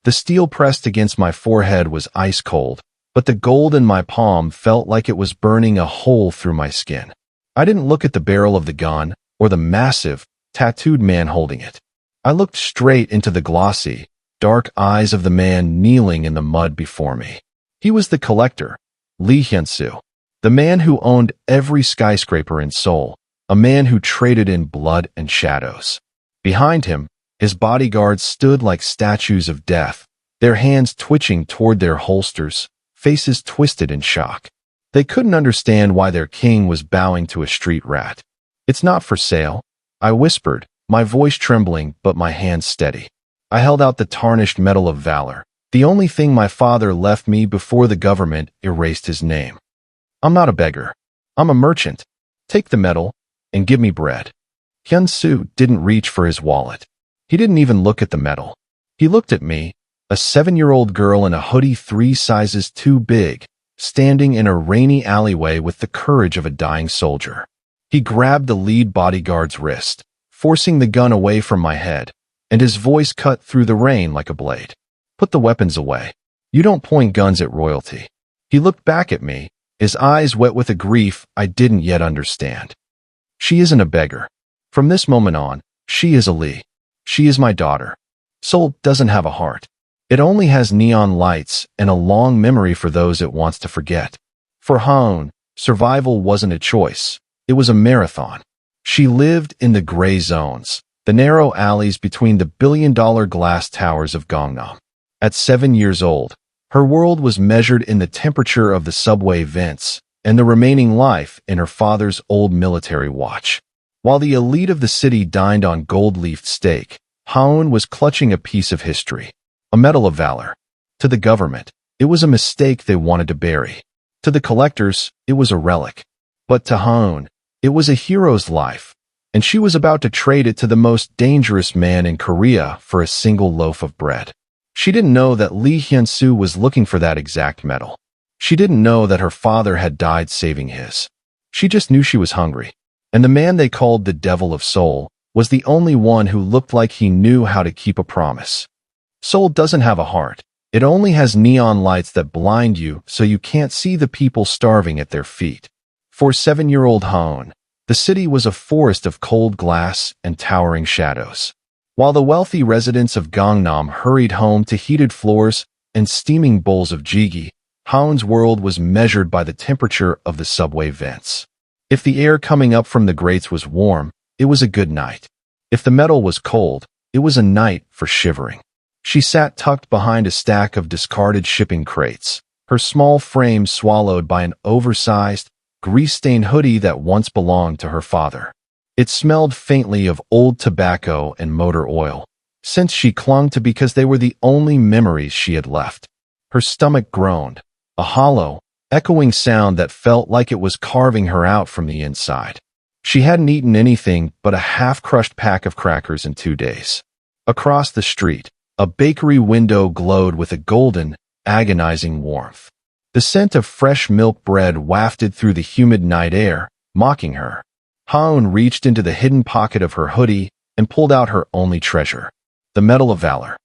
The steel pressed against my forehead was ice cold, but the gold in my palm felt like it was burning a hole through my skin. I didn't look at the barrel of the gun or the massive, tattooed man holding it. I looked straight into the glossy, dark eyes of the man kneeling in the mud before me. He was the collector, Lee Hyun-soo, the man who owned every skyscraper in Seoul, a man who traded in blood and shadows. Behind him, his bodyguards stood like statues of death, their hands twitching toward their holsters, faces twisted in shock. They couldn't understand why their king was bowing to a street rat. "It's not for sale," I whispered, my voice trembling but my hands steady. I held out the tarnished medal of valor, the only thing my father left me before the government erased his name. "I'm not a beggar. I'm a merchant. Take the medal and give me bread." Hyun-soo didn't reach for his wallet. He didn't even look at the medal. He looked at me, a 7-year-old girl in a hoodie 3 sizes too big, standing in a rainy alleyway with the courage of a dying soldier. He grabbed the lead bodyguard's wrist, forcing the gun away from my head, and his voice cut through the rain like a blade. "Put the weapons away. You don't point guns at royalty." He looked back at me, his eyes wet with a grief I didn't yet understand. "She isn't a beggar. From this moment on, she is a Lee. She is my daughter. Seoul doesn't have a heart. It only has neon lights and a long memory for those it wants to forget." For Haon, survival wasn't a choice. It was a marathon. She lived in the gray zones, the narrow alleys between the billion-dollar glass towers of Gangnam. At 7 years old, her world was measured in the temperature of the subway vents and the remaining life in her father's old military watch. While the elite of the city dined on gold-leafed steak, Haon was clutching a piece of history, a medal of valor. To the government, it was a mistake they wanted to bury. To the collectors, it was a relic. But to Haon, it was a hero's life, and she was about to trade it to the most dangerous man in Korea for a single loaf of bread. She didn't know that Lee Hyun-soo was looking for that exact medal. She didn't know that her father had died saving his. She just knew she was hungry. And the man they called the Devil of Seoul was the only one who looked like he knew how to keep a promise. Seoul doesn't have a heart. It only has neon lights that blind you so you can't see the people starving at their feet. For 7-year-old Haon, the city was a forest of cold glass and towering shadows. While the wealthy residents of Gangnam hurried home to heated floors and steaming bowls of jjigae, Haon's world was measured by the temperature of the subway vents. If the air coming up from the grates was warm, it was a good night. If the metal was cold, it was a night for shivering. She sat tucked behind a stack of discarded shipping crates, her small frame swallowed by an oversized, grease-stained hoodie that once belonged to her father. It smelled faintly of old tobacco and motor oil, scents she clung to because they were the only memories she had left. Her stomach groaned, a hollow, echoing sound that felt like it was carving her out from the inside. She hadn't eaten anything but a half-crushed pack of crackers in 2 days. Across the street, a bakery window glowed with a golden, agonizing warmth. The scent of fresh milk bread wafted through the humid night air, mocking her. Haon reached into the hidden pocket of her hoodie and pulled out her only treasure, the Medal of Valor.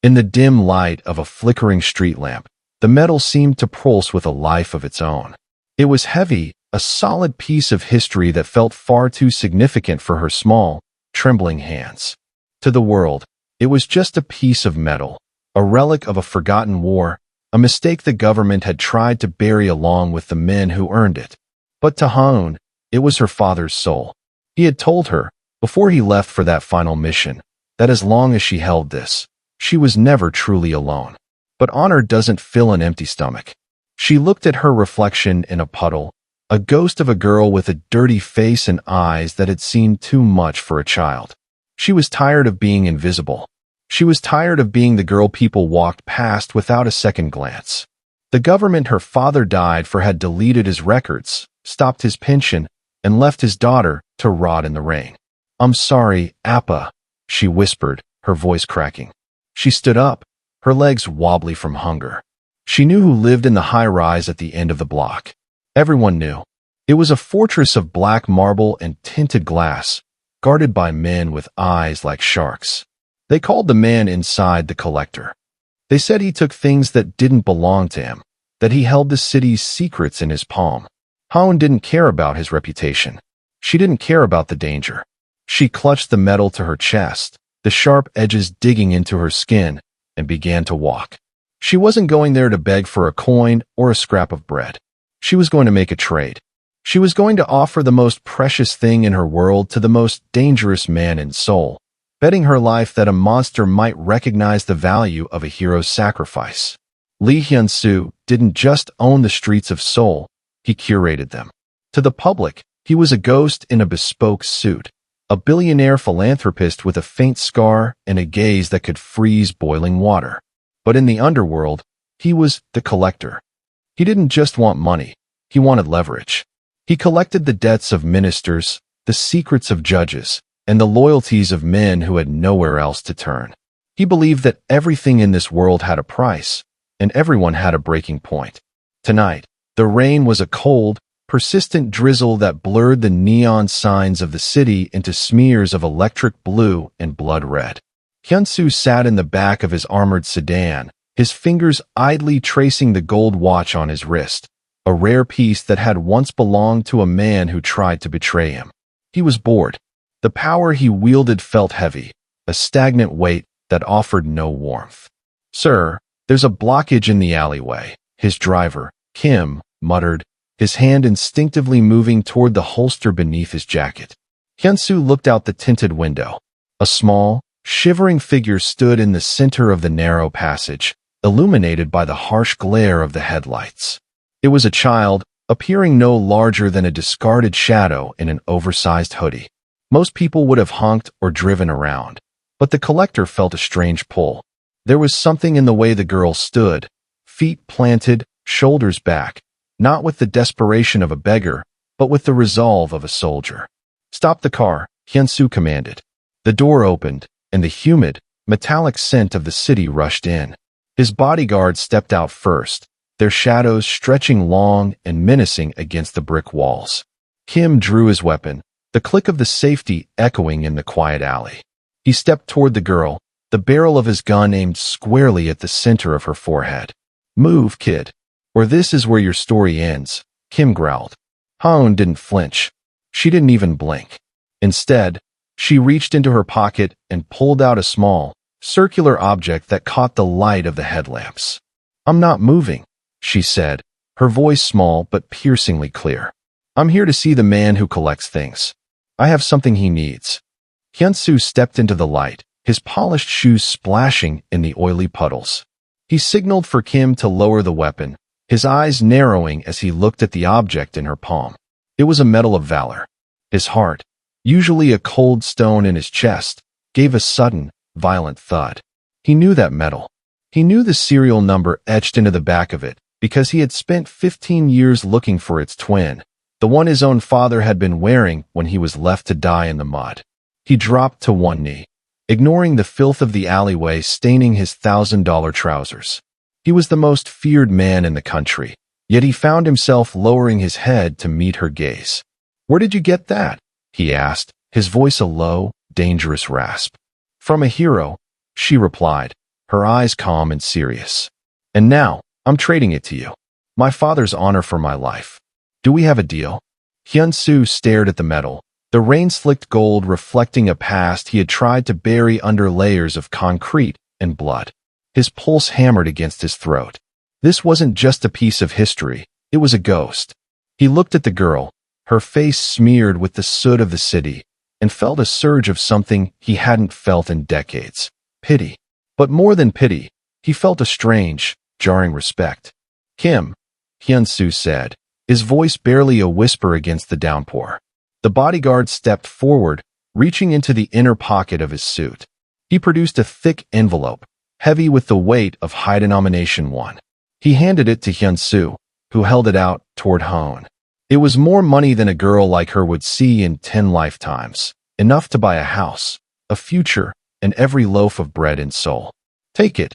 In the dim light of a flickering street lamp, the medal seemed to pulse with a life of its own. It was heavy, a solid piece of history that felt far too significant for her small, trembling hands. To the world, it was just a piece of metal, a relic of a forgotten war, a mistake the government had tried to bury along with the men who earned it. But to Haon, it was her father's soul. He had told her, before he left for that final mission, that as long as she held this, she was never truly alone. But honor doesn't fill an empty stomach. She looked at her reflection in a puddle, a ghost of a girl with a dirty face and eyes that had seen too much for a child. She was tired of being invisible. She was tired of being the girl people walked past without a second glance. The government her father died for had deleted his records, stopped his pension, and left his daughter to rot in the rain. "I'm sorry, Appa," she whispered, her voice cracking. She stood up, her legs wobbly from hunger. She knew who lived in the high-rise at the end of the block. Everyone knew. It was a fortress of black marble and tinted glass, guarded by men with eyes like sharks. They called the man inside the collector. They said he took things that didn't belong to him, that he held the city's secrets in his palm. Haon didn't care about his reputation. She didn't care about the danger. She clutched the metal to her chest, the sharp edges digging into her skin, and began to walk. She wasn't going there to beg for a coin or a scrap of bread. She was going to make a trade. She was going to offer the most precious thing in her world to the most dangerous man in Seoul, betting her life that a monster might recognize the value of a hero's sacrifice. Lee Hyun-soo didn't just own the streets of Seoul, he curated them. To the public, he was a ghost in a bespoke suit, a billionaire philanthropist with a faint scar and a gaze that could freeze boiling water. But in the underworld, he was the collector. He didn't just want money, he wanted leverage. He collected the debts of ministers, the secrets of judges, and the loyalties of men who had nowhere else to turn. He believed that everything in this world had a price, and everyone had a breaking point. Tonight, the rain was a cold, persistent drizzle that blurred the neon signs of the city into smears of electric blue and blood red. Hyun-soo sat in the back of his armored sedan, his fingers idly tracing the gold watch on his wrist, a rare piece that had once belonged to a man who tried to betray him. He was bored. The power he wielded felt heavy, a stagnant weight that offered no warmth. "Sir, there's a blockage in the alleyway," his driver, Kim, muttered, his hand instinctively moving toward the holster beneath his jacket. Hyun-soo looked out the tinted window. A small, shivering figure stood in the center of the narrow passage, illuminated by the harsh glare of the headlights. It was a child, appearing no larger than a discarded shadow in an oversized hoodie. Most people would have honked or driven around, but the collector felt a strange pull. There was something in the way the girl stood, feet planted, shoulders back, not with the desperation of a beggar, but with the resolve of a soldier. "Stop the car," Hyun-soo commanded. The door opened, and the humid, metallic scent of the city rushed in. His bodyguards stepped out first, their shadows stretching long and menacing against the brick walls. Kim drew his weapon, the click of the safety echoing in the quiet alley. He stepped toward the girl, the barrel of his gun aimed squarely at the center of her forehead. "Move, kid, or this is where your story ends," Kim growled. Haon didn't flinch. She didn't even blink. Instead, she reached into her pocket and pulled out a small, circular object that caught the light of the headlamps. "I'm not moving," she said, her voice small but piercingly clear. "I'm here to see the man who collects things. I have something he needs." Hyun-soo stepped into the light, his polished shoes splashing in the oily puddles. He signaled for Kim to lower the weapon, his eyes narrowing as he looked at the object in her palm. It was a medal of valor. His heart, usually a cold stone in his chest, gave a sudden, violent thud. He knew that medal. He knew the serial number etched into the back of it, because he had spent 15 years looking for its twin, the one his own father had been wearing when he was left to die in the mud. He dropped to one knee, ignoring the filth of the alleyway staining his $1,000 trousers. He was the most feared man in the country, yet he found himself lowering his head to meet her gaze. "Where did you get that?" he asked, his voice a low, dangerous rasp. "From a hero," she replied, her eyes calm and serious. "And now, I'm trading it to you. My father's honor for my life. Do we have a deal?" Hyun-soo stared at the medal, the rain-slicked gold reflecting a past he had tried to bury under layers of concrete and blood. His pulse hammered against his throat. This wasn't just a piece of history, it was a ghost. He looked at the girl, her face smeared with the soot of the city, and felt a surge of something he hadn't felt in decades. Pity. But more than pity, he felt a strange, jarring respect. "Kim," Hyun-soo said, his voice barely a whisper against the downpour. The bodyguard stepped forward, reaching into the inner pocket of his suit. He produced a thick envelope, heavy with the weight of high denomination one. He handed it to Hyun-soo, who held it out toward Haon. It was more money than a girl like her would see in 10 lifetimes, enough to buy a house, a future, and every loaf of bread in Seoul. "Take it,"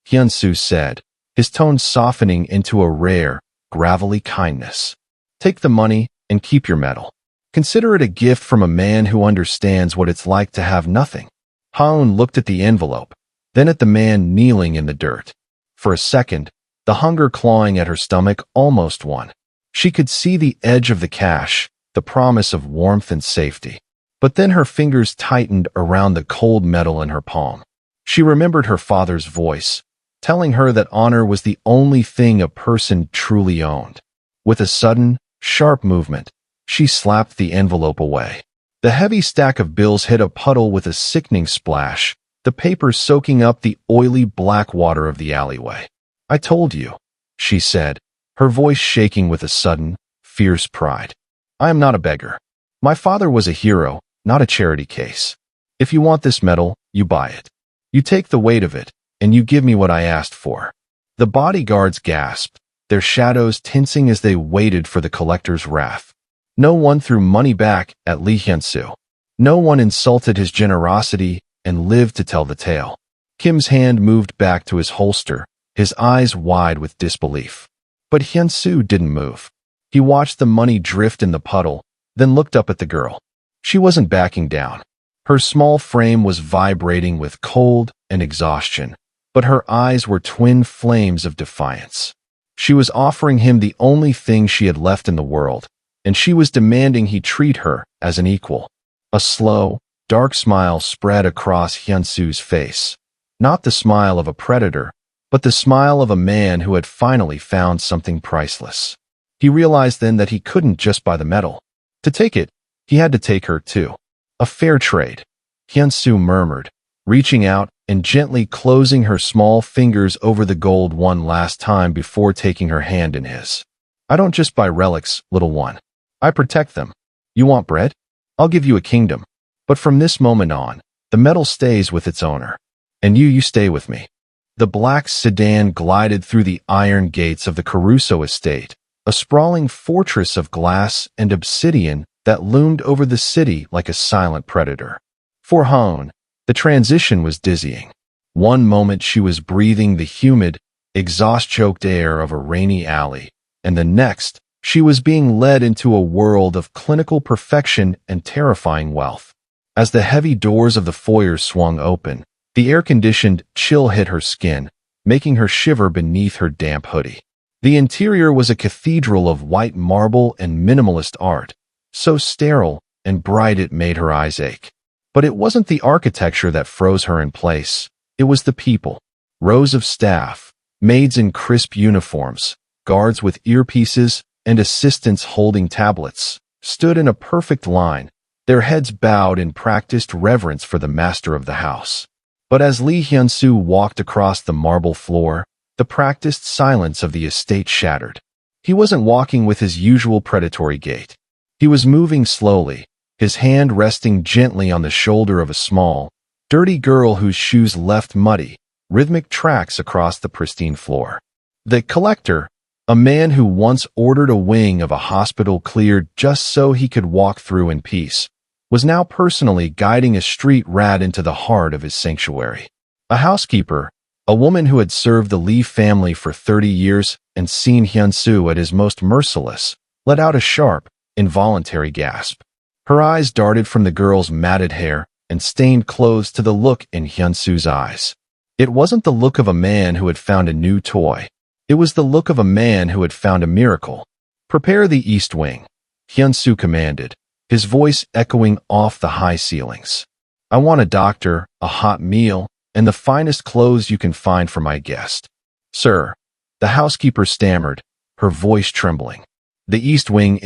Hyun-soo said, his tone softening into a rare, gravelly kindness. "Take the money and keep your medal. Consider it a gift from a man who understands what it's like to have nothing." Haon looked at the envelope, then at the man kneeling in the dirt. For a second, the hunger clawing at her stomach almost won. She could see the edge of the cache, the promise of warmth and safety. But then her fingers tightened around the cold metal in her palm. She remembered her father's voice, telling her that honor was the only thing a person truly owned. With a sudden, sharp movement, she slapped the envelope away. The heavy stack of bills hit a puddle with a sickening splash, the paper soaking up the oily black water of the alleyway. "I told you," she said, her voice shaking with a sudden, fierce pride. "I am not a beggar. My father was a hero, not a charity case. If you want this medal, you buy it. You take the weight of it, and you give me what I asked for." The bodyguards gasped, their shadows tensing as they waited for the collector's wrath. No one threw money back at Lee Hyun-soo. No one insulted his generosity and lived to tell the tale. Kim's hand moved back to his holster, his eyes wide with disbelief. But Hyun-soo didn't move. He watched the money drift in the puddle, then looked up at the girl. She wasn't backing down. Her small frame was vibrating with cold and exhaustion, but her eyes were twin flames of defiance. She was offering him the only thing she had left in the world, and she was demanding he treat her as an equal. A slow, dark smile spread across Hyun-soo's face. Not the smile of a predator, but the smile of a man who had finally found something priceless. He realized then that he couldn't just buy the medal. To take it, he had to take her too. A fair trade, Hyun-soo murmured, reaching out and gently closing her small fingers over the gold one last time before taking her hand in his. "I don't just buy relics, little one. I protect them. You want bread? I'll give you a kingdom. But from this moment on, the medal stays with its owner. And you stay with me." The black sedan glided through the iron gates of the Caruso estate, a sprawling fortress of glass and obsidian that loomed over the city like a silent predator. For Hone, the transition was dizzying. One moment she was breathing the humid, exhaust-choked air of a rainy alley, and the next, she was being led into a world of clinical perfection and terrifying wealth. As the heavy doors of the foyer swung open, the air-conditioned chill hit her skin, making her shiver beneath her damp hoodie. The interior was a cathedral of white marble and minimalist art, so sterile and bright it made her eyes ache. But it wasn't the architecture that froze her in place. It was the people. Rows of staff, maids in crisp uniforms, guards with earpieces, and assistants holding tablets, stood in a perfect line, their heads bowed in practiced reverence for the master of the house. But as Lee Hyun-soo walked across the marble floor, the practiced silence of the estate shattered. He wasn't walking with his usual predatory gait. He was moving slowly, his hand resting gently on the shoulder of a small, dirty girl whose shoes left muddy, rhythmic tracks across the pristine floor. The collector, a man who once ordered a wing of a hospital cleared just so he could walk through in peace, was now personally guiding a street rat into the heart of his sanctuary. A housekeeper, a woman who had served the Lee family for 30 years and seen Hyun-soo at his most merciless, let out a sharp, involuntary gasp. Her eyes darted from the girl's matted hair and stained clothes to the look in Hyun-soo's eyes. It wasn't the look of a man who had found a new toy. It was the look of a man who had found a miracle. "Prepare the east wing," Hyun-soo commanded, his voice echoing off the high ceilings. "I want a doctor, a hot meal, and the finest clothes you can find for my guest." "Sir," the housekeeper stammered, her voice trembling. "The east wing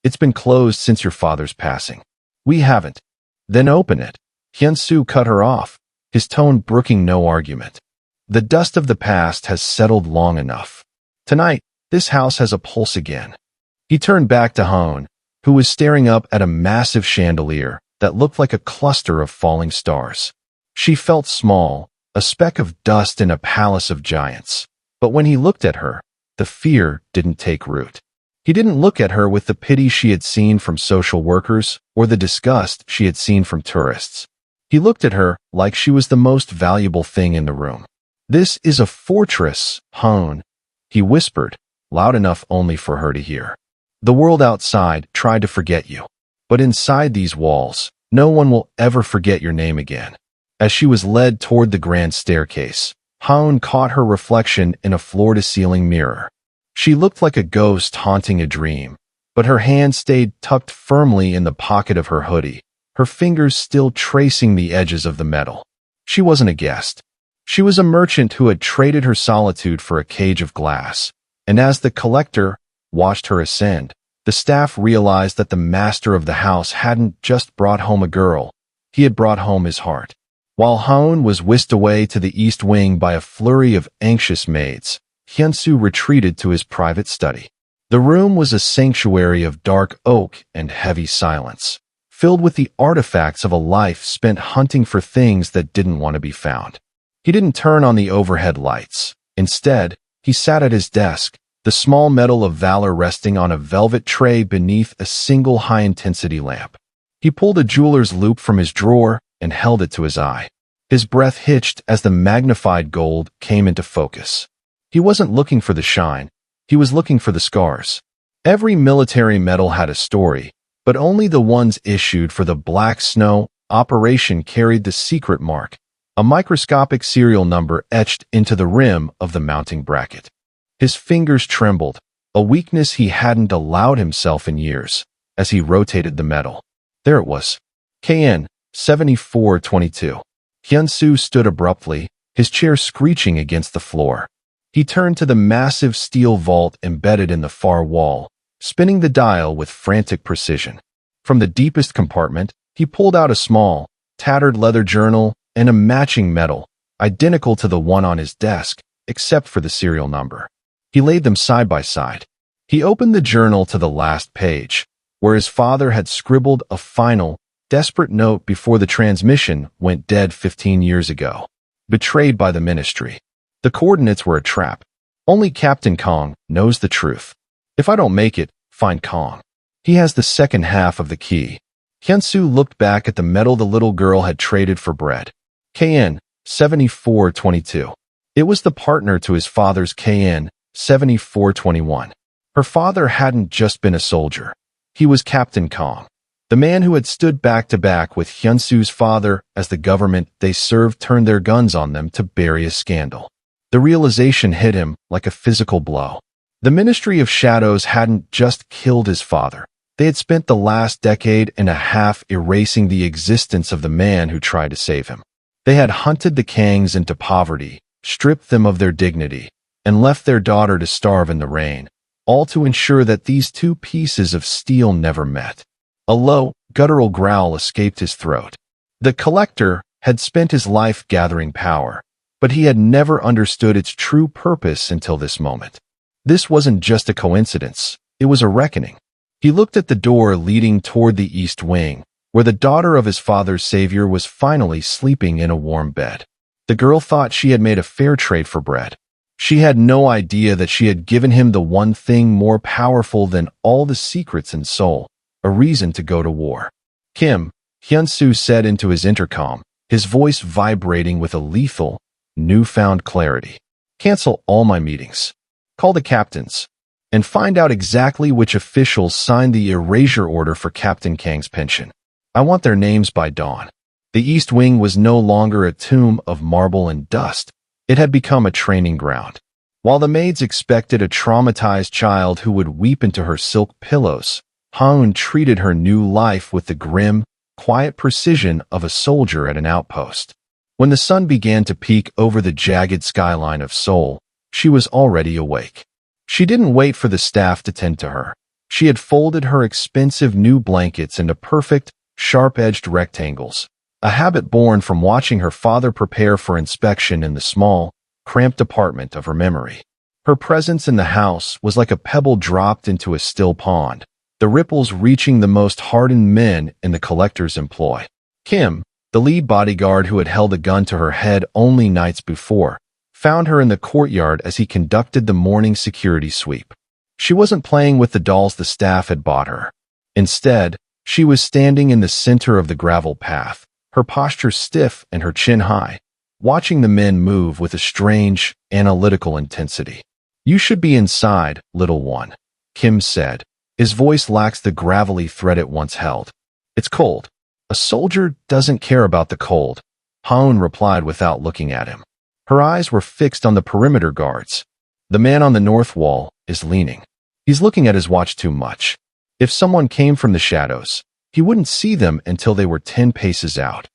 it's been closed since your father's passing. We haven't." "Then open it." Hyun-soo cut her off, his tone brooking no argument. "The dust of the past has settled long enough. Tonight, this house has a pulse again." He turned back to Hone, who was staring up at a massive chandelier that looked like a cluster of falling stars. She felt small, a speck of dust in a palace of giants. But when he looked at her, the fear didn't take root. He didn't look at her with the pity she had seen from social workers or the disgust she had seen from tourists. He looked at her like she was the most valuable thing in the room. "This is a fortress, Hone," he whispered, loud enough only for her to hear. "The world outside tried to forget you. But inside these walls, no one will ever forget your name again." As she was led toward the grand staircase, Haun caught her reflection in a floor-to-ceiling mirror. She looked like a ghost haunting a dream, but her hand stayed tucked firmly in the pocket of her hoodie, her fingers still tracing the edges of the metal. She wasn't a guest. She was a merchant who had traded her solitude for a cage of glass, and as the collector watched her ascend, the staff realized that the master of the house hadn't just brought home a girl, he had brought home his heart. While Haun was whisked away to the east wing by a flurry of anxious maids, Hyunsu retreated to his private study. The room was a sanctuary of dark oak and heavy silence, filled with the artifacts of a life spent hunting for things that didn't want to be found. He didn't turn on the overhead lights. Instead, he sat at his desk, the small medal of valor resting on a velvet tray beneath a single high-intensity lamp. He pulled a jeweler's loupe from his drawer and held it to his eye. His breath hitched as the magnified gold came into focus. He wasn't looking for the shine. He was looking for the scars. Every military medal had a story, but only the ones issued for the Black Snow operation carried the secret mark, a microscopic serial number etched into the rim of the mounting bracket. His fingers trembled, a weakness he hadn't allowed himself in years, as he rotated the medal. There it was. KN 7422. Hyunsu stood abruptly, his chair screeching against the floor. He turned to the massive steel vault embedded in the far wall, spinning the dial with frantic precision. From the deepest compartment, he pulled out a small, tattered leather journal and a matching medal, identical to the one on his desk, except for the serial number. He laid them side by side. He opened the journal to the last page, where his father had scribbled a final, desperate note before the transmission went dead 15 years ago. Betrayed by the ministry. The coordinates were a trap. Only Captain Kong knows the truth. If I don't make it, find Kong. He has the second half of the key. Hyunsu looked back at the medal the little girl had traded for bread. KN 7422. It was the partner to his father's KN 7421. Her father hadn't just been a soldier. He was Captain Kong, the man who had stood back to back with Hyunsu's father as the government they served turned their guns on them to bury a scandal. The realization hit him like a physical blow. The Ministry of Shadows hadn't just killed his father. They had spent the last decade and a half erasing the existence of the man who tried to save him. They had hunted the Kangs into poverty, stripped them of their dignity, and left their daughter to starve in the rain, all to ensure that these two pieces of steel never met. A low, guttural growl escaped his throat. The collector had spent his life gathering power, but he had never understood its true purpose until this moment. This wasn't just a coincidence, it was a reckoning. He looked at the door leading toward the east wing, where the daughter of his father's savior was finally sleeping in a warm bed. The girl thought she had made a fair trade for bread. She had no idea that she had given him the one thing more powerful than all the secrets in Seoul, a reason to go to war. Kim, Hyunsu said into his intercom, his voice vibrating with a lethal, newfound clarity. Cancel all my meetings. Call the captains. And find out exactly which officials signed the erasure order for Captain Kang's pension. I want their names by dawn. The East Wing was no longer a tomb of marble and dust. It had become a training ground. While the maids expected a traumatized child who would weep into her silk pillows, Haun treated her new life with the grim, quiet precision of a soldier at an outpost. When the sun began to peek over the jagged skyline of Seoul, she was already awake. She didn't wait for the staff to tend to her. She had folded her expensive new blankets into perfect, sharp-edged rectangles, a habit born from watching her father prepare for inspection in the small, cramped apartment of her memory. Her presence in the house was like a pebble dropped into a still pond, the ripples reaching the most hardened men in the collector's employ. Kim, the lead bodyguard who had held a gun to her head only nights before, found her in the courtyard as he conducted the morning security sweep. She wasn't playing with the dolls the staff had bought her. Instead, she was standing in the center of the gravel path, her posture stiff and her chin high, watching the men move with a strange, analytical intensity. You should be inside, little one, Kim said. His voice lacks the gravelly threat it once held. It's cold. A soldier doesn't care about the cold, Haun replied without looking at him. Her eyes were fixed on the perimeter guards. The man on the north wall is leaning. He's looking at his watch too much. If someone came from the shadows, he wouldn't see them until they were 10 paces out.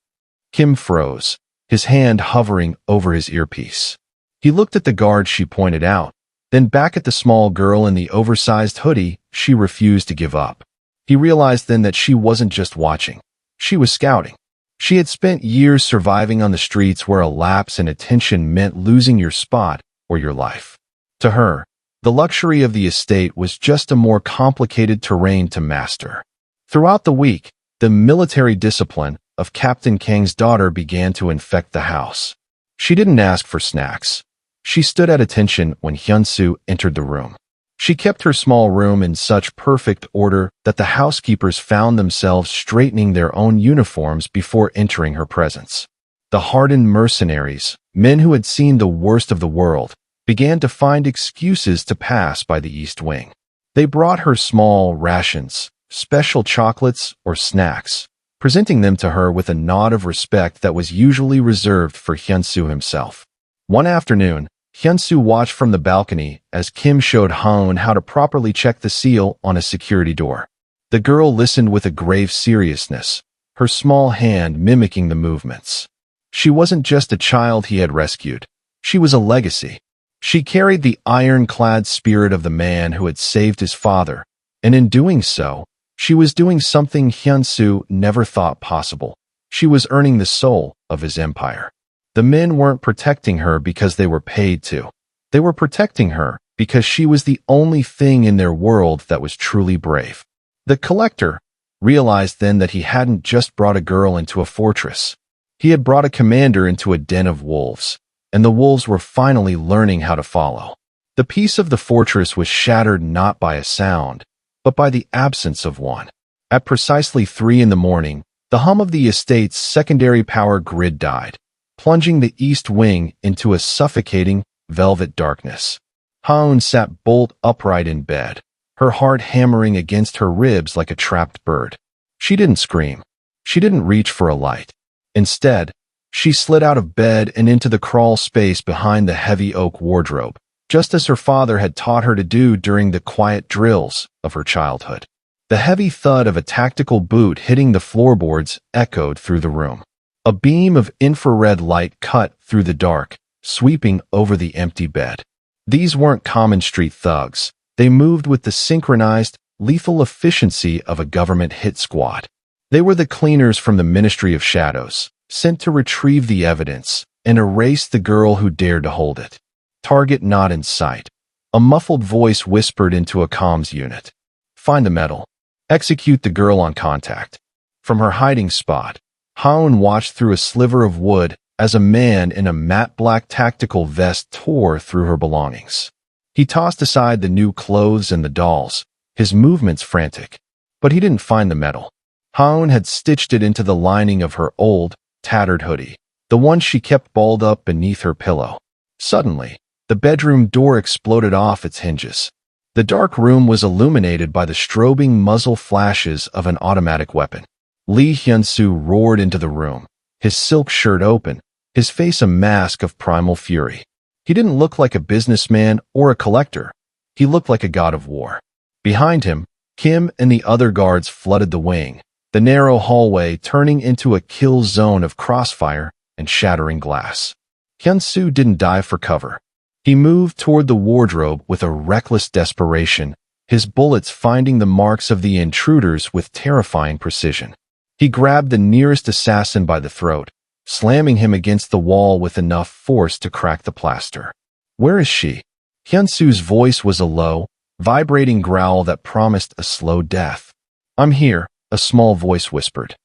Kim froze, his hand hovering over his earpiece. He looked at the guard she pointed out, then back at the small girl in the oversized hoodie she refused to give up. He realized then that she wasn't just watching. She was scouting. She had spent years surviving on the streets where a lapse in attention meant losing your spot or your life. To her, the luxury of the estate was just a more complicated terrain to master. Throughout the week, the military discipline of Captain Kang's daughter began to infect the house. She didn't ask for snacks. She stood at attention when Hyun-soo entered the room. She kept her small room in such perfect order that the housekeepers found themselves straightening their own uniforms before entering her presence. The hardened mercenaries, men who had seen the worst of the world, began to find excuses to pass by the East Wing. They brought her small rations, special chocolates, or snacks, presenting them to her with a nod of respect that was usually reserved for Hyun-soo himself. One afternoon, Hyun-soo watched from the balcony as Kim showed Hoon how to properly check the seal on a security door. The girl listened with a grave seriousness, her small hand mimicking the movements. She wasn't just a child he had rescued. She was a legacy. She carried the ironclad spirit of the man who had saved his father, and in doing so, she was doing something Hyun-soo never thought possible. She was earning the soul of his empire. The men weren't protecting her because they were paid to. They were protecting her because she was the only thing in their world that was truly brave. The collector realized then that he hadn't just brought a girl into a fortress. He had brought a commander into a den of wolves, and the wolves were finally learning how to follow. The peace of the fortress was shattered not by a sound, but by the absence of one. At precisely 3 in the morning, the hum of the estate's secondary power grid died, plunging the East Wing into a suffocating, velvet darkness. Hoon sat bolt upright in bed, her heart hammering against her ribs like a trapped bird. She didn't scream. She didn't reach for a light. Instead, she slid out of bed and into the crawl space behind the heavy oak wardrobe, just as her father had taught her to do during the quiet drills of her childhood. The heavy thud of a tactical boot hitting the floorboards echoed through the room. A beam of infrared light cut through the dark, sweeping over the empty bed. These weren't common street thugs. They moved with the synchronized, lethal efficiency of a government hit squad. They were the cleaners from the Ministry of Shadows, sent to retrieve the evidence and erase the girl who dared to hold it. Target not in sight. A muffled voice whispered into a comms unit. Find the metal. Execute the girl on contact. From her hiding spot, Hoon watched through a sliver of wood as a man in a matte black tactical vest tore through her belongings. He tossed aside the new clothes and the dolls, his movements frantic. But he didn't find the metal. Hoon had stitched it into the lining of her old, tattered hoodie, the one she kept balled up beneath her pillow. Suddenly, the bedroom door exploded off its hinges. The dark room was illuminated by the strobing muzzle flashes of an automatic weapon. Lee Hyun-soo roared into the room, his silk shirt open, his face a mask of primal fury. He didn't look like a businessman or a collector. He looked like a god of war. Behind him, Kim and the other guards flooded the wing, the narrow hallway turning into a kill zone of crossfire and shattering glass. Hyun-soo didn't dive for cover. He moved toward the wardrobe with a reckless desperation, his bullets finding the marks of the intruders with terrifying precision. He grabbed the nearest assassin by the throat, slamming him against the wall with enough force to crack the plaster. Where is she? Hyun-soo's voice was a low, vibrating growl that promised a slow death. I'm here, a small voice whispered.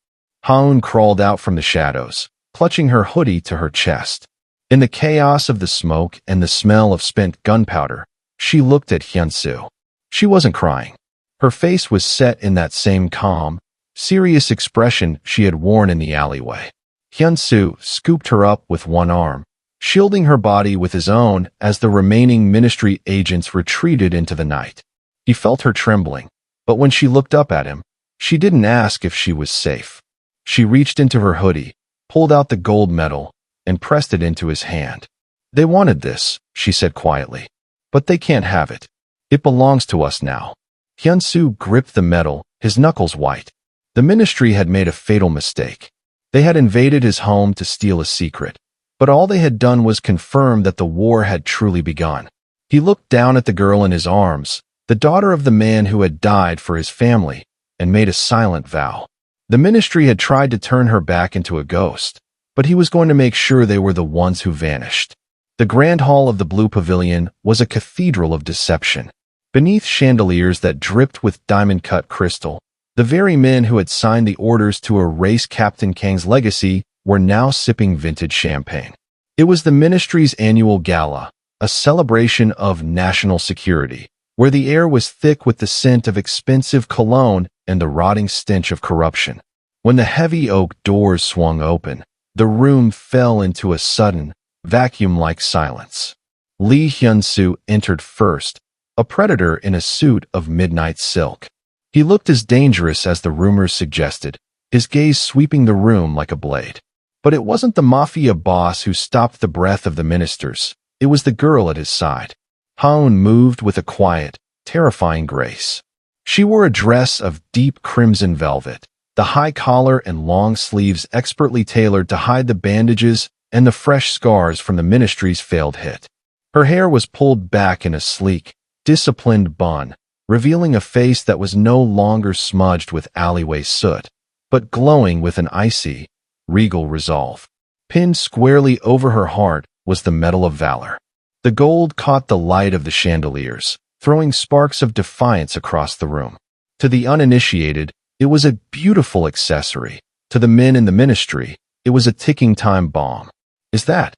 Hoon crawled out from the shadows, clutching her hoodie to her chest. In the chaos of the smoke and the smell of spent gunpowder, she looked at Hyun-soo. She wasn't crying. Her face was set in that same calm, serious expression she had worn in the alleyway. Hyun-soo scooped her up with one arm, shielding her body with his own as the remaining ministry agents retreated into the night. He felt her trembling, but when she looked up at him, she didn't ask if she was safe. She reached into her hoodie, pulled out the gold medal, and pressed it into his hand. They wanted this, she said quietly. But they can't have it. It belongs to us now. Hyun-soo gripped the metal, his knuckles white. The ministry had made a fatal mistake. They had invaded his home to steal a secret, but all they had done was confirm that the war had truly begun. He looked down at the girl in his arms, the daughter of the man who had died for his family, and made a silent vow. The ministry had tried to turn her back into a ghost, but he was going to make sure they were the ones who vanished. The grand hall of the Blue Pavilion was a cathedral of deception. Beneath chandeliers that dripped with diamond-cut crystal, the very men who had signed the orders to erase Captain Kang's legacy were now sipping vintage champagne. It was the ministry's annual gala, a celebration of national security, where the air was thick with the scent of expensive cologne and the rotting stench of corruption. When the heavy oak doors swung open, the room fell into a sudden, vacuum-like silence. Lee Hyun-soo entered first, a predator in a suit of midnight silk. He looked as dangerous as the rumors suggested, his gaze sweeping the room like a blade. But it wasn't the mafia boss who stopped the breath of the ministers. It was the girl at his side. Haun moved with a quiet, terrifying grace. She wore a dress of deep crimson velvet, the high collar and long sleeves expertly tailored to hide the bandages and the fresh scars from the ministry's failed hit. Her hair was pulled back in a sleek, disciplined bun, revealing a face that was no longer smudged with alleyway soot, but glowing with an icy, regal resolve. Pinned squarely over her heart was the Medal of Valor. The gold caught the light of the chandeliers, throwing sparks of defiance across the room. To the uninitiated, it was a beautiful accessory. To the men in the ministry, it was a ticking time bomb. Is that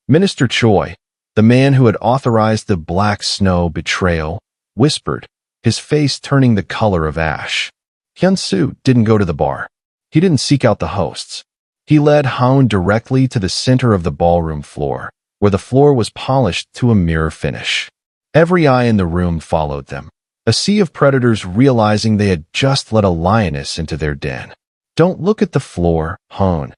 Minister Choi, the man who had authorized the Black Snow betrayal, whispered, his face turning the color of ash. Hyun-soo didn't go to the bar. He didn't seek out the hosts. He led Haun directly to the center of the ballroom floor, where the floor was polished to a mirror finish. Every eye in the room followed them, a sea of predators realizing they had just let a lioness into their den. "Don't look at the floor, Haun,"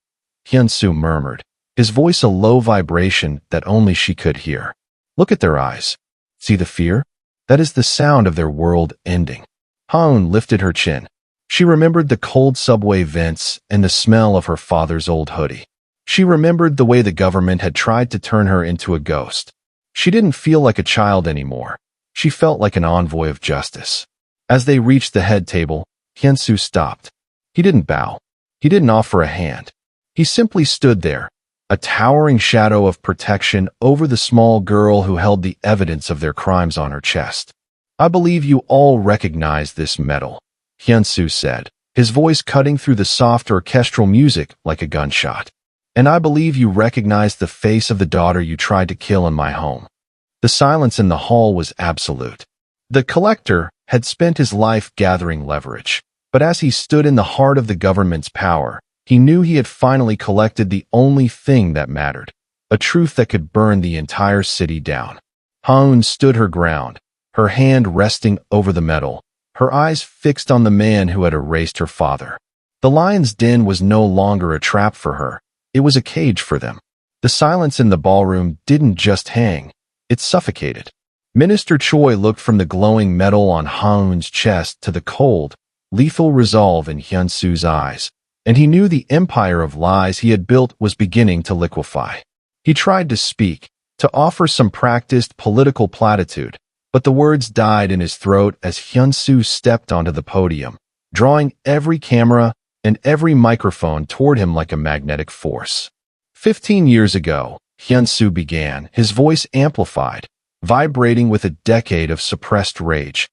Hyun-soo murmured, his voice a low vibration that only she could hear. "Look at their eyes. See the fear? That is the sound of their world ending." Haun lifted her chin. She remembered the cold subway vents and the smell of her father's old hoodie. She remembered the way the government had tried to turn her into a ghost. She didn't feel like a child anymore. She felt like an envoy of justice. As they reached the head table, Hyun-soo stopped. He didn't bow. He didn't offer a hand. He simply stood there, a towering shadow of protection over the small girl who held the evidence of their crimes on her chest. "I believe you all recognize this medal," Hyun-soo said, his voice cutting through the soft orchestral music like a gunshot. "And I believe you recognize the face of the daughter you tried to kill in my home." The silence in the hall was absolute. The collector had spent his life gathering leverage, but as he stood in the heart of the government's power, he knew he had finally collected the only thing that mattered, a truth that could burn the entire city down. Haun stood her ground, her hand resting over the medal, her eyes fixed on the man who had erased her father. The lion's den was no longer a trap for her. It was a cage for them. The silence in the ballroom didn't just hang, it suffocated. Minister Choi looked from the glowing metal on Haun's chest to the cold, lethal resolve in Hyun-soo's eyes, and he knew the empire of lies he had built was beginning to liquefy. He tried to speak, to offer some practiced political platitude, but the words died in his throat as Hyun-soo stepped onto the podium, drawing every camera and every microphone toward him like a magnetic force. 15 years ago, Hyun-soo began, his voice amplified, vibrating with a decade of suppressed rage.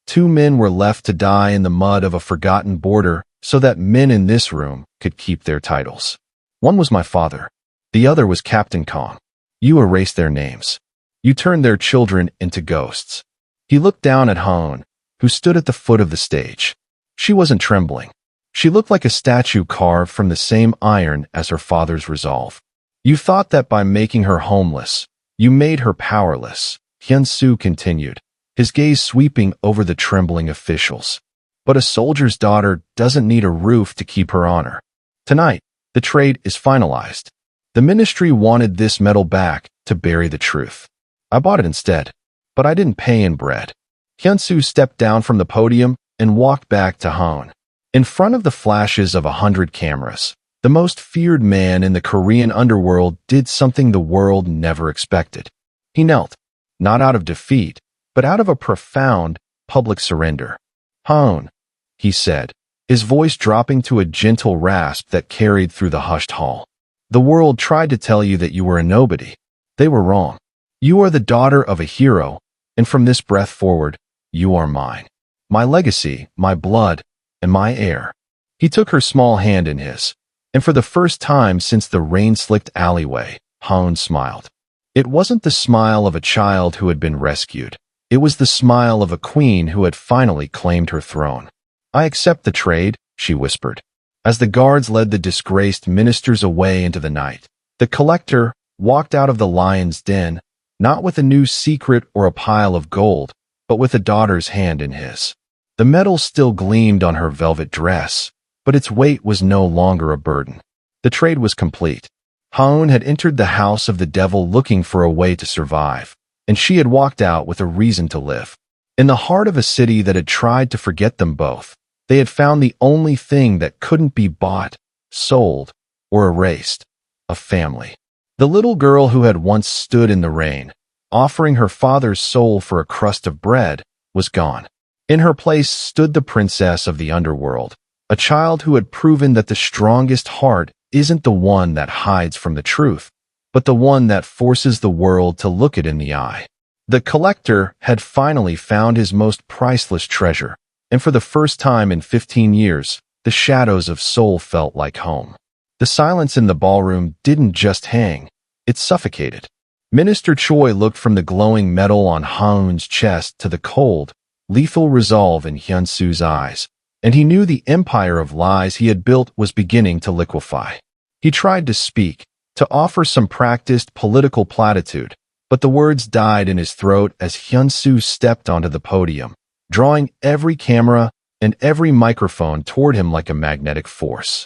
2 men were left to die in the mud of a forgotten border so that men in this room could keep their titles. One was my father. The other was Captain Kong. You erased their names. You turned their children into ghosts. He looked down at Haun, who stood at the foot of the stage. She wasn't trembling. She looked like a statue carved from the same iron as her father's resolve. You thought that by making her homeless, you made her powerless, Hyun-soo continued, his gaze sweeping over the trembling officials. But a soldier's daughter doesn't need a roof to keep her honor. Tonight, the trade is finalized. The ministry wanted this medal back to bury the truth. I bought it instead, but I didn't pay in bread. Hyunsu stepped down from the podium and walked back to Hone. In front of the flashes of 100 cameras, the most feared man in the Korean underworld did something the world never expected. He knelt, not out of defeat, but out of a profound public surrender. "Hone," he said, his voice dropping to a gentle rasp that carried through the hushed hall. "The world tried to tell you that you were a nobody. They were wrong. You are the daughter of a hero, and from this breath forward, you are mine. My legacy, my blood, and my heir." He took her small hand in his, and for the first time since the rain-slicked alleyway, Hone smiled. It wasn't the smile of a child who had been rescued. It was the smile of a queen who had finally claimed her throne. "I accept the trade," she whispered. As the guards led the disgraced ministers away into the night, the collector walked out of the lion's den, not with a new secret or a pile of gold, but with a daughter's hand in his. The metal still gleamed on her velvet dress, but its weight was no longer a burden. The trade was complete. Haon had entered the house of the devil looking for a way to survive, and she had walked out with a reason to live. In the heart of a city that had tried to forget them both, they had found the only thing that couldn't be bought, sold, or erased: a family. The little girl who had once stood in the rain, offering her father's soul for a crust of bread, was gone. In her place stood the princess of the underworld, a child who had proven that the strongest heart isn't the one that hides from the truth, but the one that forces the world to look it in the eye. The collector had finally found his most priceless treasure, and for the first time in 15 years, the shadows of Seoul felt like home. The silence in the ballroom didn't just hang, it suffocated. Minister Choi looked from the glowing metal on Haon's chest to the cold, lethal resolve in Hyunsu's eyes, and he knew the empire of lies he had built was beginning to liquefy. He tried to speak, to offer some practiced political platitude, but the words died in his throat as Hyunsu stepped onto the podium, drawing every camera and every microphone toward him like a magnetic force.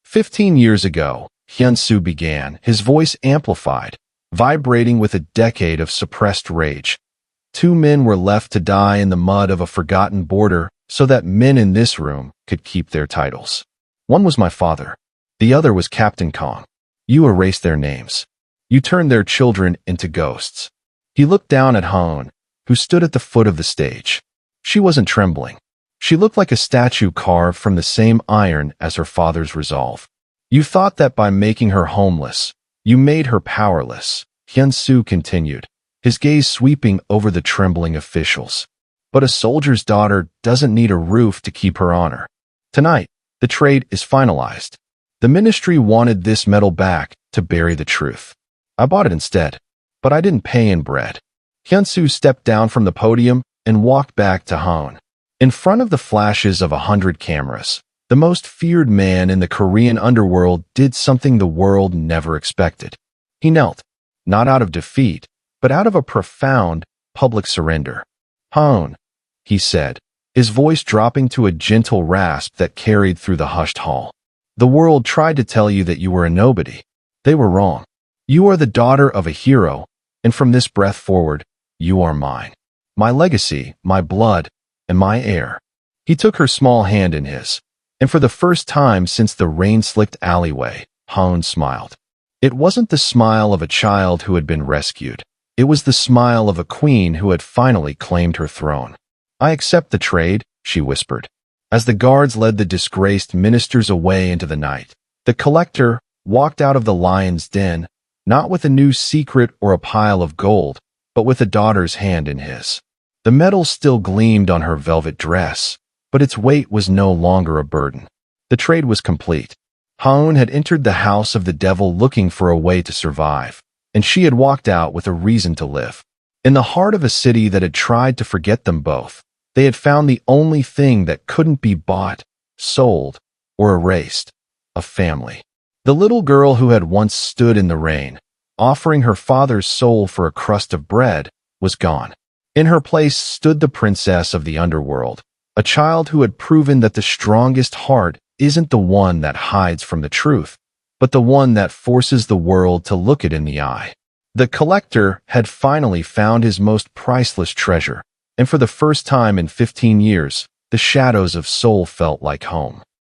15 years ago, Hyunsu began, his voice amplified, vibrating with a decade of suppressed rage. 2 men were left to die in the mud of a forgotten border so that men in this room could keep their titles. One was my father. The other was Captain Kong. You erased their names. You turned their children into ghosts. He looked down at Haon, who stood at the foot of the stage. She wasn't trembling. She looked like a statue carved from the same iron as her father's resolve. You thought that by making her homeless, you made her powerless, Hyunsu continued, his gaze sweeping over the trembling officials. But a soldier's daughter doesn't need a roof to keep her honor. Tonight, the trade is finalized. The ministry wanted this metal back to bury the truth. I bought it instead, but I didn't pay in bread. Hyunsu stepped down from the podium and walked back to Haon. In front of the flashes of 100 cameras, the most feared man in the Korean underworld did something the world never expected. He knelt, not out of defeat, but out of a profound public surrender. "Haon," he said, his voice dropping to a gentle rasp that carried through the hushed hall. "The world tried to tell you that you were a nobody. They were wrong. You are the daughter of a hero, and from this breath forward, you are mine. My legacy, my blood, and my heir." He took her small hand in his, and for the first time since the rain-slicked alleyway, Haon smiled. It wasn't the smile of a child who had been rescued. It was the smile of a queen who had finally claimed her throne. "I accept the trade," she whispered. As the guards led the disgraced ministers away into the night, the collector walked out of the lion's den, not with a new secret or a pile of gold, but with a daughter's hand in his. The metal still gleamed on her velvet dress, but its weight was no longer a burden. The trade was complete. Haon had entered the house of the devil looking for a way to survive, and she had walked out with a reason to live. In the heart of a city that had tried to forget them both, they had found the only thing that couldn't be bought, sold, or erased: a family. The little girl who had once stood in the rain, offering her father's soul for a crust of bread, was gone. In her place stood the princess of the underworld, a child who had proven that the strongest heart isn't the one that hides from the truth, but the one that forces the world to look it in the eye. The collector had finally found his most priceless treasure, and for the first time in 15 years, the shadows of Seoul felt like home.